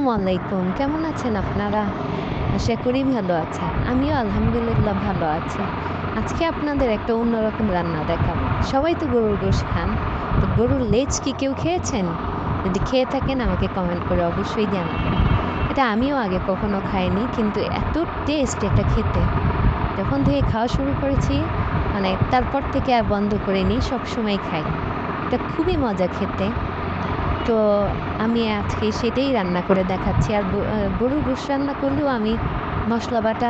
আসসালামু আলাইকুম। কেমন আছেন আপনারা? আশা করি ভালো আছেন। আমিও আলহামদুলিল্লাহ ভালো আছি। আজকে আপনাদের একটা অন্যরকম রান্না দেখাবো। সবাই তো গরুর গোশত খান। তো গরুর লেজ কি কেউ খেয়েছেন? যদি খেয়ে থাকেন আমাকে কমেন্ট করে অবশ্যই জানাবেন। এটা আমিও আগে কখনো খাইনি কিন্তু এত টেস্ট এটা খেতে। যখন থেকে খাওয়া শুরু করেছি মানে তারপর থেকে আর বন্ধ করিনি, সবসময় খাই। এটা খুবই মজা খেতে। তো আমি আজকে সেটাই রান্না করে দেখাচ্ছি। আর গরুর গোশত রান্না করলেও আমি মসলা বাটা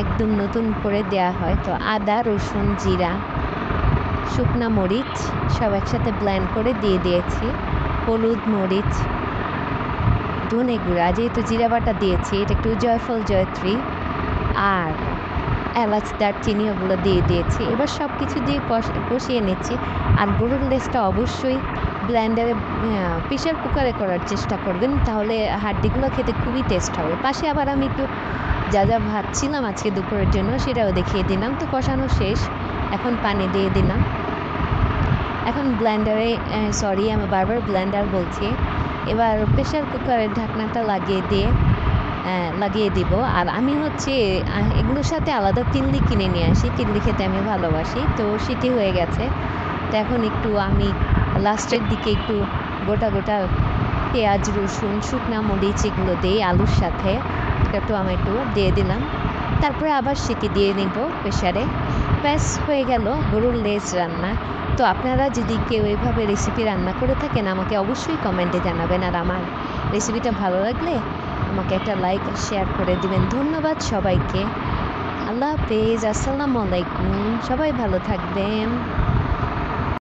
একদম নতুন করে দেয়া হয়। তো আদা, রসুন, জিরা, শুকনা মরিচ সব একসাথে ব্লেন্ড করে দিয়ে দিয়েছি। হলুদ, মরিচ, ধনে গুঁড়া যেহেতু জিরা বাটা দিয়েছি এটা একটু জয়ফল, জয়ত্রী আর এলাচ, দারচিনি ওগুলো দিয়ে দিয়েছি। এবার সব কিছু দিয়ে কষিয়ে নিচ্ছি। আর গরুর লেজটা অবশ্যই ব্লেন্ডারে প্রেশার কুকারে করার চেষ্টা করবেন, তাহলে হাড্ডিগুলো খেতে খুবই টেস্ট হবে। পাশে আবার আমি একটু যা ভাজছিলাম আজকে দুপুরের জন্য সেটাও দেখিয়ে দিলাম। তো কষানো শেষ, এখন পানি দিয়ে দিলাম। এখন ব্লেন্ডারে সরি আমি বারবার ব্লেন্ডার বলছি। এবার প্রেশার কুকারের ঢাকনাটা লাগিয়ে দিব। আর আমি হচ্ছে এগুলোর সাথে আলাদা তিল্লি কিনে নিয়ে আসি। তিল্লি খেতে আমি ভালোবাসি। তো সেটি হয়ে গেছে। তো এখন একটু আমি লাস্টের দিকে একটু গোটা পেঁয়াজ, রসুন, শুকনা মরিচ এগুলো দেই আলুর সাথে। একটা টমেটো দিয়ে দিলাম। তারপরে আবার সেটি দিয়ে নিব প্রেশারে। ব্যাস হয়ে গেল গরুর লেজ রান্না। তো আপনারা যদি কেউ এভাবে রেসিপি রান্না করে থাকেন আমাকে অবশ্যই কমেন্টে জানাবেন। আর আমার রেসিপিটা ভালো লাগলে আমাকে একটা লাইক আর শেয়ার করে দিবেন। ধন্যবাদ সবাইকে। আল্লাহ হাফেজ। আসসালামু আলাইকুম। সবাই ভালো থাকবেন।